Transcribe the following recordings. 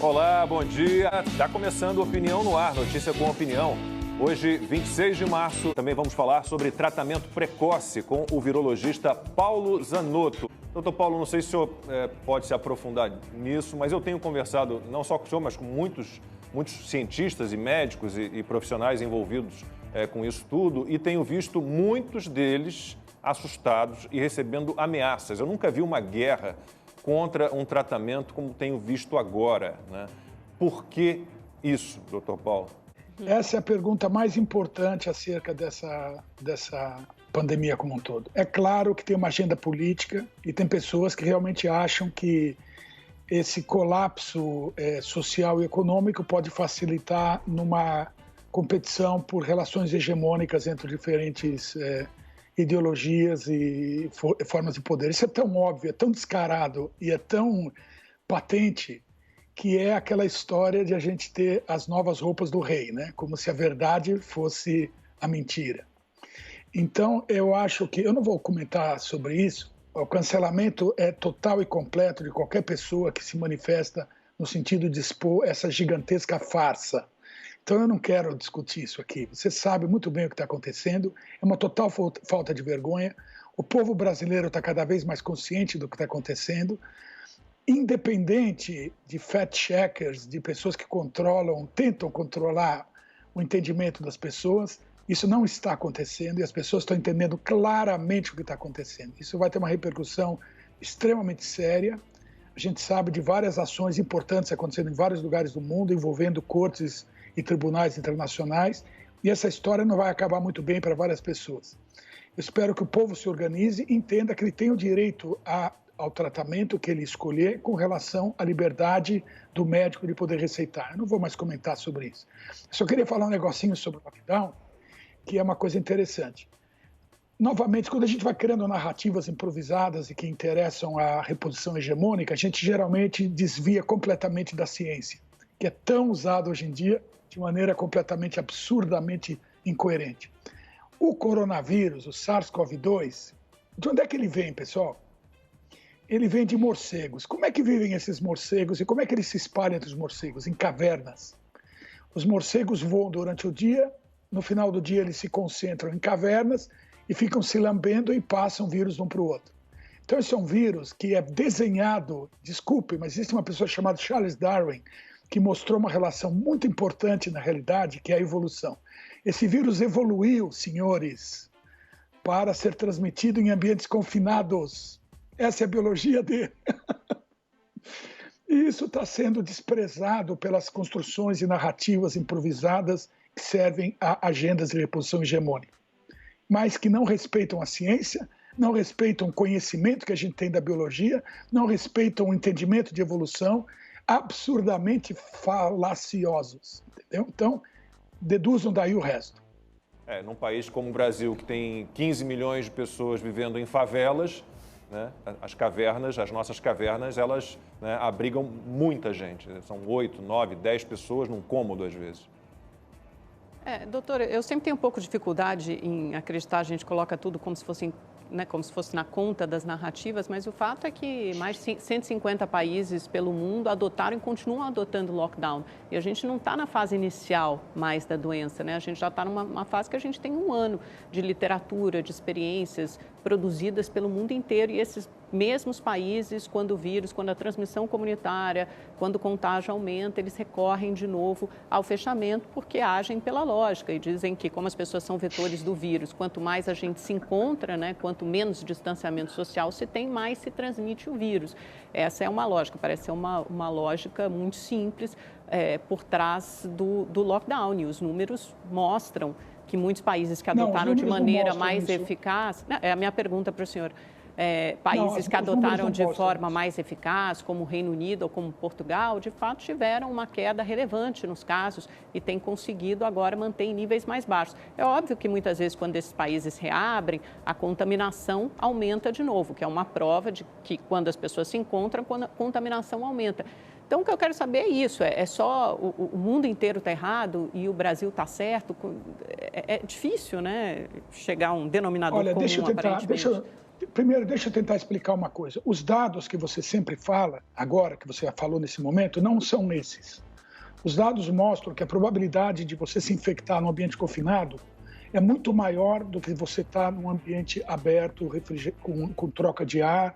Olá, bom dia. Está começando Opinião no Ar, notícia com opinião. Hoje, 26 de março, também vamos falar sobre tratamento precoce com o virologista Paulo Zanotto. Doutor Paulo, não sei se o senhor pode se aprofundar nisso, mas eu tenho conversado não só com o senhor, mas com muitos cientistas e médicos e profissionais envolvidos com isso tudo e tenho visto muitos deles assustados e recebendo ameaças. Eu nunca vi uma guerra contra um tratamento como tenho visto agora, né? Por que isso, doutor Paulo? Essa é a pergunta mais importante acerca dessa pandemia como um todo. É claro que tem uma agenda política e tem pessoas que realmente acham que esse colapso social e econômico pode facilitar numa competição por relações hegemônicas entre diferentes ideologias e formas de poder. Isso é tão óbvio, é tão descarado e é tão patente que é aquela história de a gente ter as novas roupas do rei, né? Como se a verdade fosse a mentira. Então, eu acho que... Eu não vou comentar sobre isso. O cancelamento é total e completo de qualquer pessoa que se manifesta no sentido de expor essa gigantesca farsa. Então, eu não quero discutir isso aqui. Você sabe muito bem o que está acontecendo. É uma total falta de vergonha. O povo brasileiro está cada vez mais consciente do que está acontecendo. Independente de fact-checkers, de pessoas que tentam controlar o entendimento das pessoas, isso não está acontecendo e as pessoas estão entendendo claramente o que está acontecendo. Isso vai ter uma repercussão extremamente séria. A gente sabe de várias ações importantes acontecendo em vários lugares do mundo, envolvendo cortes e tribunais internacionais, e essa história não vai acabar muito bem para várias pessoas. Eu espero que o povo se organize e entenda que ele tem o direito ao tratamento que ele escolher com relação à liberdade do médico de poder receitar. Eu não vou mais comentar sobre isso. Eu só queria falar um negocinho sobre o lockdown, que é uma coisa interessante. Novamente, quando a gente vai criando narrativas improvisadas e que interessam a reposição hegemônica, a gente geralmente desvia completamente da ciência, que é tão usada hoje em dia de maneira completamente absurdamente incoerente. O coronavírus, o SARS-CoV-2, de onde é que ele vem, pessoal? Ele vem de morcegos. Como é que vivem esses morcegos e como é que eles se espalham entre os morcegos? Em cavernas. Os morcegos voam durante o dia, no final do dia eles se concentram em cavernas e ficam se lambendo e passam vírus um para o outro. Então esse é um vírus que é desenhado, desculpe, mas existe uma pessoa chamada Charles Darwin que mostrou uma relação muito importante na realidade, que é a evolução. Esse vírus evoluiu, senhores, para ser transmitido em ambientes confinados. Essa é a biologia dele. E isso está sendo desprezado pelas construções e narrativas improvisadas que servem a agendas de reposição hegemônica, mas que não respeitam a ciência, não respeitam o conhecimento que a gente tem da biologia, não respeitam o entendimento de evolução, absurdamente falaciosos. Entendeu? Então, deduzam daí o resto. Num país como o Brasil, que tem 15 milhões de pessoas vivendo em favelas, né, as nossas cavernas, elas, né, abrigam muita gente. São 8, 9, 10 pessoas num cômodo, às vezes. Doutora, eu sempre tenho um pouco de dificuldade em acreditar, a gente coloca tudo como se fosse, né, como se fosse na conta das narrativas, mas o fato é que mais de 150 países pelo mundo adotaram e continuam adotando lockdown. E a gente não está na fase inicial mais da doença, né? A gente já está numa fase que a gente tem um ano de literatura, de experiências produzidas pelo mundo inteiro e esses mesmos países, quando a transmissão comunitária, quando o contágio aumenta, eles recorrem de novo ao fechamento porque agem pela lógica e dizem que como as pessoas são vetores do vírus, quanto mais a gente se encontra, né, quanto menos distanciamento social se tem, mais se transmite o vírus. Essa é uma lógica, parece ser uma lógica muito simples por trás do lockdown e os números mostram que muitos países que adotaram de maneira mais eficaz... É a minha pergunta para o senhor. Países que adotaram de forma mais eficaz, como o Reino Unido ou como Portugal, de fato tiveram uma queda relevante nos casos e têm conseguido agora manter em níveis mais baixos. É óbvio que muitas vezes quando esses países reabrem, a contaminação aumenta de novo, que é uma prova de que quando as pessoas se encontram, a contaminação aumenta. Então, o que eu quero saber é isso, é só o mundo inteiro está errado e o Brasil está certo? É difícil, né, chegar a um denominador comum, aparentemente. primeiro, deixa eu tentar explicar uma coisa. Os dados que você sempre fala, agora que você falou nesse momento, não são esses. Os dados mostram que a probabilidade de você se infectar num ambiente confinado é muito maior do que você estar num ambiente aberto, com troca de ar,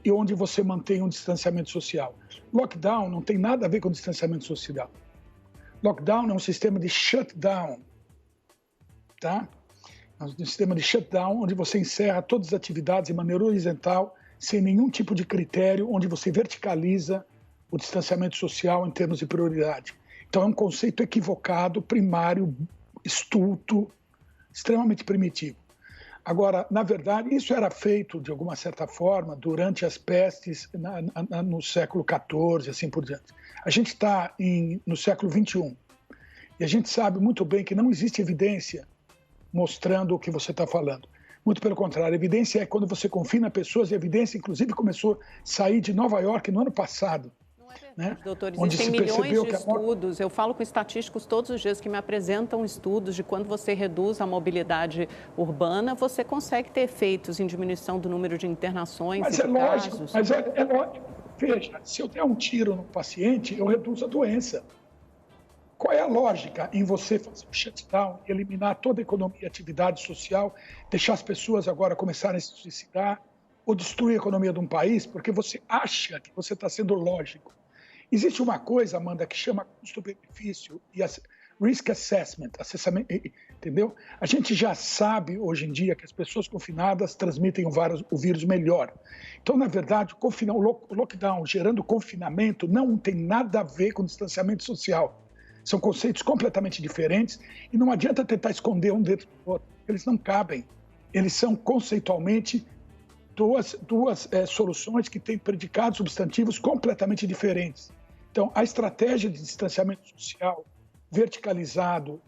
e onde você mantém um distanciamento social. Lockdown não tem nada a ver com distanciamento social. Lockdown é um sistema de shutdown, tá? É um sistema de shutdown onde você encerra todas as atividades de maneira horizontal, sem nenhum tipo de critério, onde você verticaliza o distanciamento social em termos de prioridade. Então é um conceito equivocado, primário, estulto, extremamente primitivo. Agora, na verdade, isso era feito, de alguma certa forma, durante as pestes no século XIV, assim por diante. A gente está no século XXI e a gente sabe muito bem que não existe evidência mostrando o que você está falando. Muito pelo contrário, a evidência é quando você confina pessoas, e a evidência, inclusive, começou a sair de Nova York no ano passado. Não é verdade, doutor, Onde existem se milhões percebeu de que estudos, eu falo com estatísticos todos os dias que me apresentam estudos de quando você reduz a mobilidade urbana, você consegue ter efeitos em diminuição do número de internações Mas e é de lógico, casos. mas é lógico. Veja, se eu der um tiro no paciente, eu reduzo a doença. Qual é a lógica em você fazer um shutdown e eliminar toda a economia e atividade social, deixar as pessoas agora começarem a se suicidar ou destruir a economia de um país porque você acha que você está sendo lógico? Existe uma coisa, Amanda, que chama custo-benefício e risk assessment, entendeu? A gente já sabe hoje em dia que as pessoas confinadas transmitem o vírus melhor. Então, na verdade, o lockdown gerando confinamento não tem nada a ver com distanciamento social. São conceitos completamente diferentes e não adianta tentar esconder um dentro do outro. Eles não cabem. Eles são conceitualmente duas soluções que têm predicados substantivos completamente diferentes. Então, a estratégia de distanciamento social verticalizado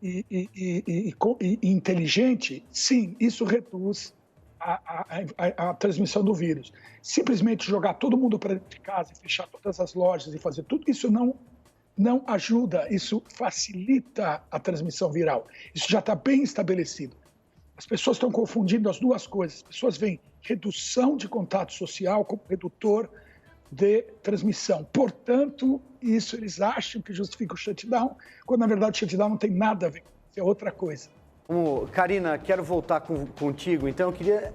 e inteligente, sim, isso reduz a transmissão do vírus. Simplesmente jogar todo mundo para dentro de casa e fechar todas as lojas e fazer tudo, isso não ajuda, isso facilita a transmissão viral. Isso já está bem estabelecido. As pessoas estão confundindo as duas coisas. As pessoas veem redução de contato social como redutor de transmissão. Portanto, isso eles acham que justifica o shutdown, quando na verdade o shutdown não tem nada a ver com isso, é outra coisa. Karina, quero voltar contigo. Então, eu queria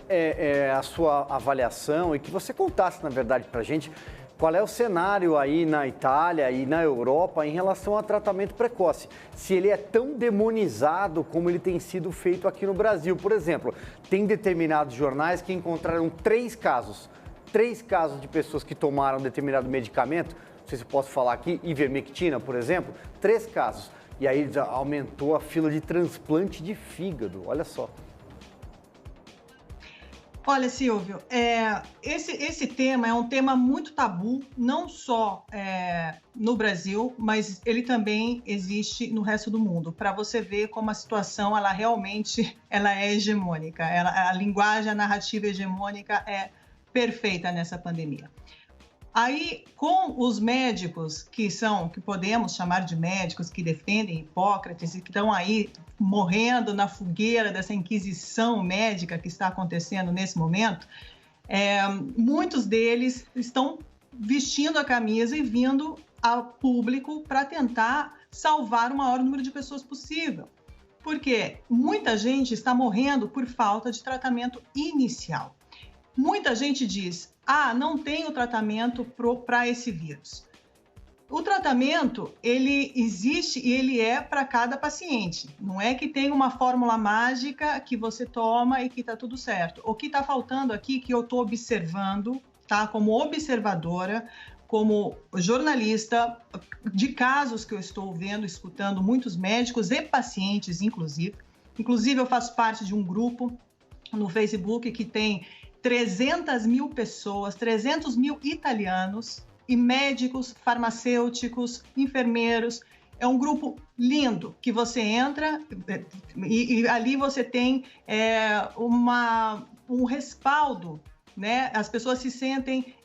a sua avaliação e que você contasse, na verdade, para a gente qual é o cenário aí na Itália e na Europa em relação a tratamento precoce. Se ele é tão demonizado como ele tem sido feito aqui no Brasil. Por exemplo, tem determinados jornais que encontraram 3 casos de pessoas que tomaram determinado medicamento, não sei se eu posso falar aqui, ivermectina, por exemplo, 3 casos. E aí aumentou a fila de transplante de fígado, olha só. Olha, Silvio, esse tema é um tema muito tabu, não só no Brasil, mas ele também existe no resto do mundo, para você ver como a situação ela realmente é hegemônica, a linguagem, a narrativa hegemônica é perfeita nessa pandemia. Aí, com os médicos que podemos chamar de médicos, que defendem Hipócrates e que estão aí morrendo na fogueira dessa inquisição médica que está acontecendo nesse momento, muitos deles estão vestindo a camisa e vindo a público para tentar salvar o maior número de pessoas possível. Porque muita gente está morrendo por falta de tratamento inicial. Muita gente diz, não tem o tratamento para esse vírus. O tratamento, ele existe e ele é para cada paciente. Não é que tem uma fórmula mágica que você toma e que está tudo certo. O que está faltando aqui, que eu estou observando, tá? Como observadora, como jornalista, de casos que eu estou vendo, escutando muitos médicos e pacientes, inclusive. Inclusive, eu faço parte de um grupo no Facebook que tem 300 mil pessoas, 300 mil italianos e médicos, farmacêuticos, enfermeiros. É um grupo lindo que você entra e ali você tem um respaldo, né? As pessoas se sentem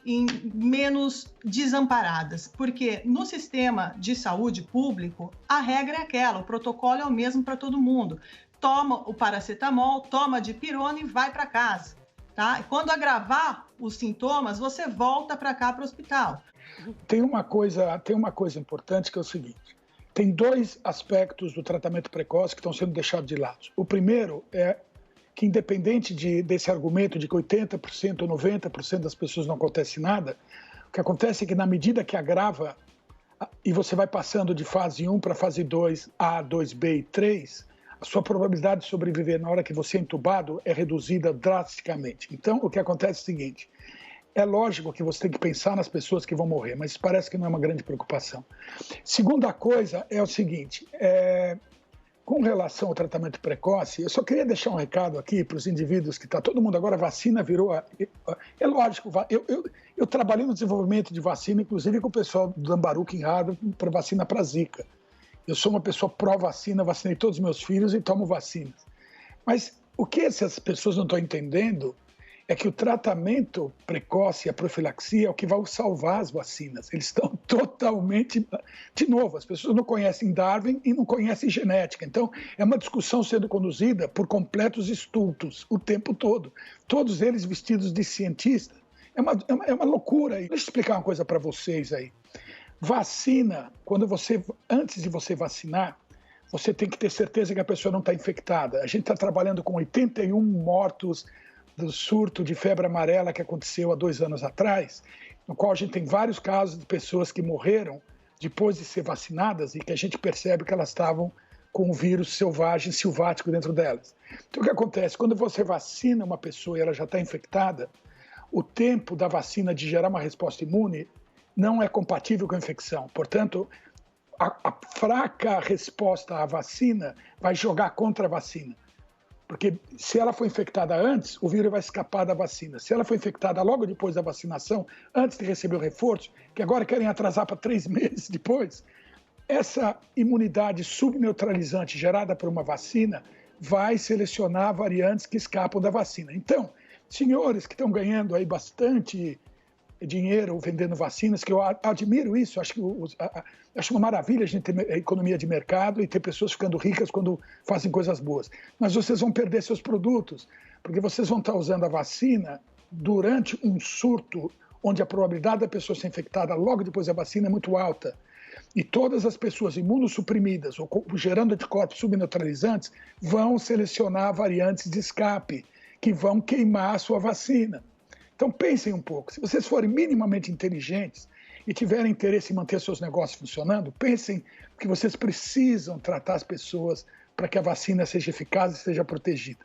menos desamparadas, porque no sistema de saúde público a regra é aquela, o protocolo é o mesmo para todo mundo. Toma o paracetamol, toma a dipirona e vai para casa. tá? Quando agravar os sintomas, você volta para cá, para o hospital. Tem uma coisa importante que é o seguinte: tem dois aspectos do tratamento precoce que estão sendo deixados de lado. O primeiro é que, independente desse argumento de que 80% ou 90% das pessoas não acontece nada, o que acontece é que, na medida que agrava e você vai passando de fase 1 para fase 2, A, 2B e 3, a sua probabilidade de sobreviver na hora que você é entubado é reduzida drasticamente. Então, o que acontece é o seguinte: é lógico que você tem que pensar nas pessoas que vão morrer, mas parece que não é uma grande preocupação. Segunda coisa é o seguinte, com relação ao tratamento precoce, eu só queria deixar um recado aqui para os indivíduos que está todo mundo agora, vacina virou... É lógico, eu trabalhei no desenvolvimento de vacina, inclusive com o pessoal do Ambaruca em Harvard, para vacina para Zika. Eu sou uma pessoa pró-vacina, vacinei todos os meus filhos e tomo vacinas. Mas o que essas pessoas não estão entendendo é que o tratamento precoce, a profilaxia, é o que vai salvar as vacinas. Eles estão totalmente... De novo, as pessoas não conhecem Darwin e não conhecem genética. Então, é uma discussão sendo conduzida por completos estultos o tempo todo. Todos eles vestidos de cientistas. É uma loucura. Deixa eu explicar uma coisa para vocês aí. Vacina, antes de você vacinar, você tem que ter certeza que a pessoa não está infectada. A gente está trabalhando com 81 mortos do surto de febre amarela que aconteceu há 2 anos atrás, no qual a gente tem vários casos de pessoas que morreram depois de ser vacinadas e que a gente percebe que elas estavam com o vírus selvagem, silvático dentro delas. Então, o que acontece? Quando você vacina uma pessoa e ela já está infectada, o tempo da vacina de gerar uma resposta imune não é compatível com a infecção. Portanto, a fraca resposta à vacina vai jogar contra a vacina. Porque se ela foi infectada antes, o vírus vai escapar da vacina. Se ela foi infectada logo depois da vacinação, antes de receber o reforço, que agora querem atrasar para 3 meses depois, essa imunidade subneutralizante gerada por uma vacina vai selecionar variantes que escapam da vacina. Então, senhores que estão ganhando aí bastante dinheiro vendendo vacinas, que eu admiro isso, acho uma maravilha a gente ter economia de mercado e ter pessoas ficando ricas quando fazem coisas boas. Mas vocês vão perder seus produtos, porque vocês vão estar usando a vacina durante um surto onde a probabilidade da pessoa ser infectada logo depois da vacina é muito alta. E todas as pessoas imunossuprimidas ou gerando anticorpos subneutralizantes vão selecionar variantes de escape que vão queimar a sua vacina. Então pensem um pouco, se vocês forem minimamente inteligentes e tiverem interesse em manter seus negócios funcionando, pensem que vocês precisam tratar as pessoas para que a vacina seja eficaz e seja protegida.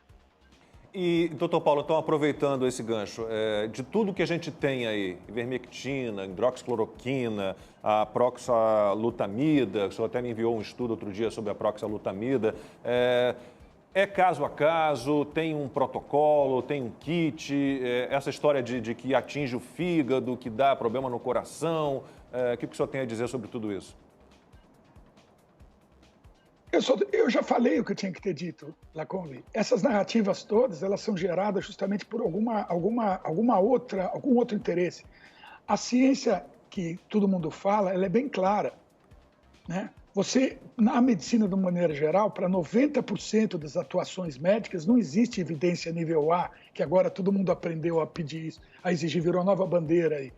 E, doutor Paulo, então aproveitando esse gancho, de tudo que a gente tem aí, ivermectina, hidroxicloroquina, a proxalutamida, o senhor até me enviou um estudo outro dia sobre a proxalutamida, é caso a caso, tem um protocolo, tem um kit, essa história de que atinge o fígado, que dá problema no coração, o que o senhor tem a dizer sobre tudo isso? Eu já falei o que eu tinha que ter dito, Lacombe. Essas narrativas todas, elas são geradas justamente por algum outro interesse. A ciência que todo mundo fala, ela é bem clara, né? Na medicina, de uma maneira geral, para 90% das atuações médicas, não existe evidência nível A, que agora todo mundo aprendeu a pedir isso, a exigir, virou a nova bandeira aí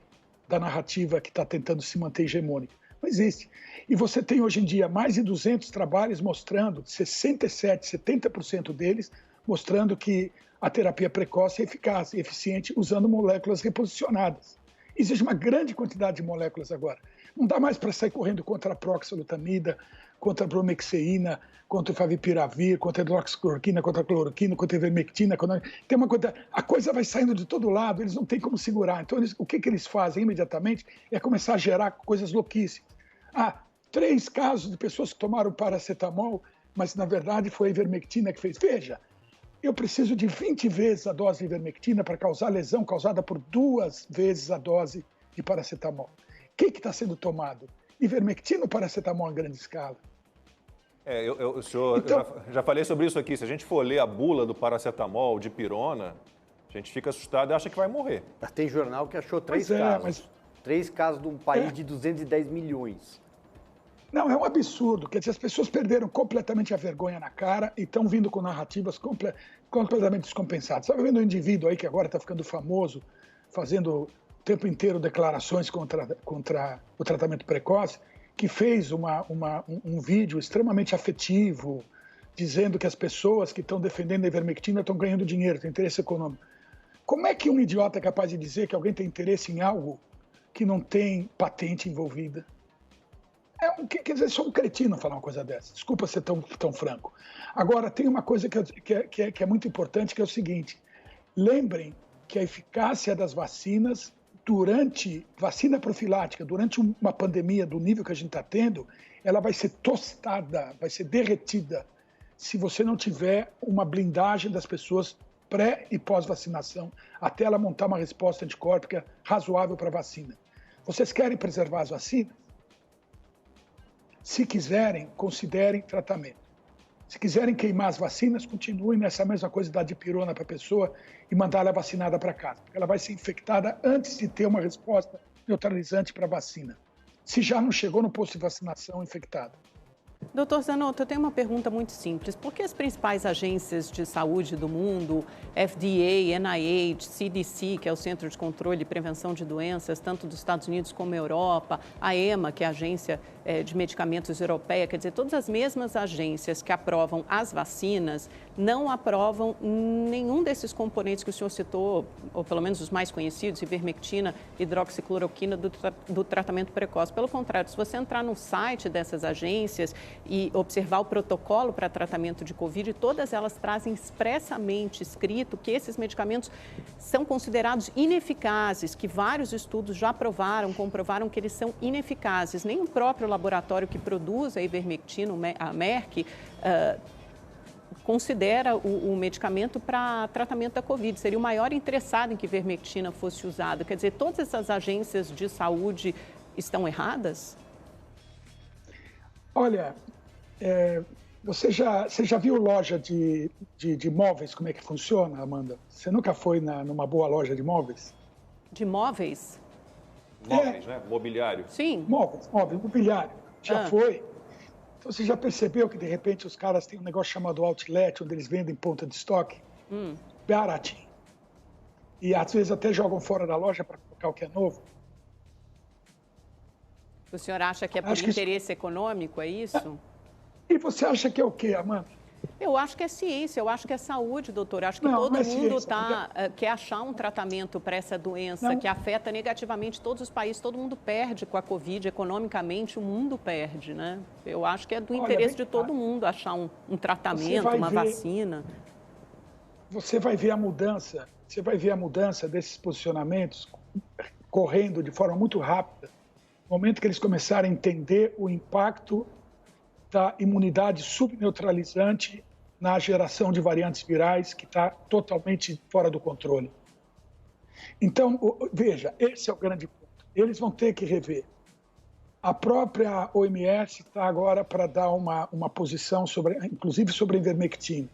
da narrativa que está tentando se manter hegemônica. Não existe. E você tem hoje em dia mais de 200 trabalhos mostrando, 67%, 70% deles, mostrando que a terapia precoce é eficaz e eficiente usando moléculas reposicionadas. Existe uma grande quantidade de moléculas agora. Não dá mais para sair correndo contra a proxalutamida, contra a bromexeína, contra o favipiravir, contra a hidroxicloroquina, contra a cloroquina, contra a ivermectina. Tem uma coisa, a coisa vai saindo de todo lado, eles não têm como segurar. Então, o que eles fazem imediatamente é começar a gerar coisas louquíssimas. 3 casos de pessoas que tomaram paracetamol, mas na verdade foi a ivermectina que fez. Veja, eu preciso de 20 vezes a dose de ivermectina para causar lesão causada por 2 vezes a dose de paracetamol. O que está sendo tomado? Ivermectina ou paracetamol em grande escala? Senhor, então, eu já falei sobre isso aqui. Se a gente for ler a bula do paracetamol, de pirona, a gente fica assustado e acha que vai morrer. Tem jornal que achou 3 casos. 3 casos de um país de 210 milhões. Não, é um absurdo. Quer dizer, as pessoas perderam completamente a vergonha na cara e estão vindo com narrativas completamente descompensadas. Estava vendo um indivíduo aí que agora está ficando famoso, fazendo o tempo inteiro declarações contra o tratamento precoce, que fez um vídeo extremamente afetivo, dizendo que as pessoas que estão defendendo a ivermectina estão ganhando dinheiro, tem interesse econômico. Como é que um idiota é capaz de dizer que alguém tem interesse em algo que não tem patente envolvida? Quer dizer, sou um cretino falar uma coisa dessa. Desculpa ser tão franco. Agora, tem uma coisa que é muito importante, que é o seguinte. Lembrem que a eficácia das vacinas vacina profilática, durante uma pandemia do nível que a gente está tendo, ela vai ser tostada, vai ser derretida, se você não tiver uma blindagem das pessoas pré e pós-vacinação, até ela montar uma resposta anticorpíca razoável para a vacina. Vocês querem preservar as vacinas? Se quiserem, considerem tratamento. Se quiserem queimar as vacinas, continuem nessa mesma coisa de dar dipirona para a pessoa e mandar ela vacinada para casa. Porque ela vai ser infectada antes de ter uma resposta neutralizante para a vacina. Se já não chegou no posto de vacinação infectada. Doutor Zanotto, eu tenho uma pergunta muito simples. Por que as principais agências de saúde do mundo, FDA, NIH, CDC, que é o Centro de Controle e Prevenção de Doenças, tanto dos Estados Unidos como Europa, a EMA, que é a Agência de Medicamentos Europeia, quer dizer, todas as mesmas agências que aprovam as vacinas, não aprovam nenhum desses componentes que o senhor citou, ou pelo menos os mais conhecidos, ivermectina, hidroxicloroquina, do tratamento precoce. Pelo contrário, se você entrar no site dessas agências e observar o protocolo para tratamento de Covid, todas elas trazem expressamente escrito que esses medicamentos são considerados ineficazes, que vários estudos já comprovaram que eles são ineficazes. Nem o próprio laboratório que produz a ivermectina, a Merck, considera o medicamento para tratamento da Covid. Seria o maior interessado em que ivermectina fosse usada. Quer dizer, todas essas agências de saúde estão erradas? Olha, você já viu loja de móveis, como é que funciona, Amanda? Você nunca foi numa boa loja de móveis? De móveis? Móveis, né? Mobiliário. Sim. Móveis, mobiliário. Já foi? Então, você já percebeu que, de repente, os caras têm um negócio chamado outlet, onde eles vendem ponta de estoque? Baratinho. E, às vezes, até jogam fora da loja para colocar o que é novo. O senhor acha que é por interesse econômico, é isso? E você acha que é o quê, Amanda? Eu acho que é ciência, eu acho que é saúde, doutor. Eu acho que todo mundo quer achar um tratamento para essa doença que afeta negativamente todos os países. Todo mundo perde com a Covid, economicamente o mundo perde, né? Eu acho que é do interesse de todo mundo achar um tratamento, uma vacina. Você vai ver a mudança, desses posicionamentos correndo de forma muito rápida, no momento que eles começarem a entender o impacto da imunidade subneutralizante na geração de variantes virais, que está totalmente fora do controle. Então, veja, esse é o grande ponto. Eles vão ter que rever. A própria OMS está agora para dar uma posição, inclusive sobre a ivermectina.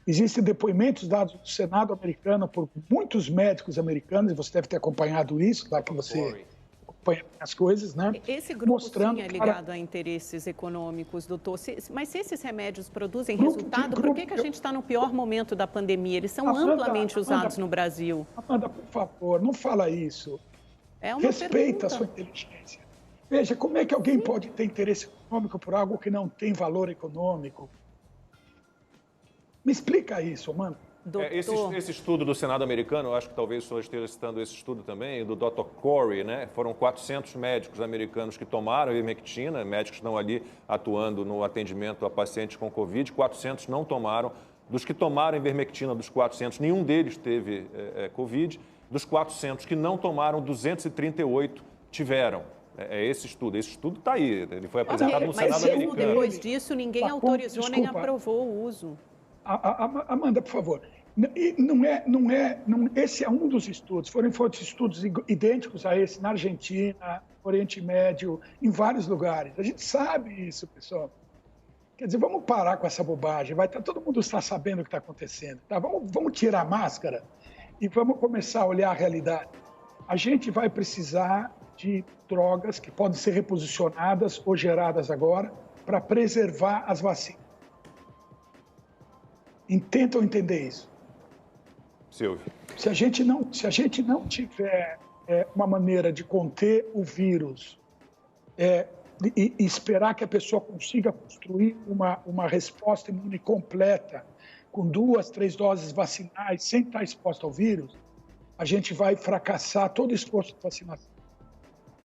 Existem depoimentos dados no Senado americano por muitos médicos americanos, e você deve ter acompanhado isso, lá que você acompanha as coisas, né? Esse grupo sim é ligado a interesses econômicos, doutor. Mas se esses remédios produzem resultado, por que a gente está no pior momento da pandemia? Eles são amplamente usados no Brasil. Amanda, por favor, não fala isso. Respeita a sua inteligência. Veja, como é que alguém pode ter interesse econômico por algo que não tem valor econômico? Me explica isso, Amanda. Esse estudo do Senado americano, eu acho que talvez o senhor esteja citando esse estudo também, do Dr. Corey, né? Foram 400 médicos americanos que tomaram ivermectina, médicos estão ali atuando no atendimento a pacientes com Covid, 400 não tomaram. Dos que tomaram ivermectina, dos 400, nenhum deles teve Covid. Dos 400 que não tomaram, 238 tiveram. Esse estudo está aí, ele foi apresentado no Senado americano. Depois disso, ninguém autorizou nem aprovou o uso. Amanda, por favor, esse é um dos estudos, foram outros estudos idênticos a esse na Argentina, no Oriente Médio, em vários lugares. A gente sabe isso, pessoal. Quer dizer, vamos parar com essa bobagem, todo mundo está sabendo o que está acontecendo. Tá? Vamos tirar a máscara e vamos começar a olhar a realidade. A gente vai precisar de drogas que podem ser reposicionadas ou geradas agora para preservar as vacinas. Tentam entender isso. Silvio. Se a gente não tiver uma maneira de conter o vírus e esperar que a pessoa consiga construir uma resposta imune completa com 2, 3 doses vacinais sem estar exposta ao vírus, a gente vai fracassar todo o esforço de vacinação.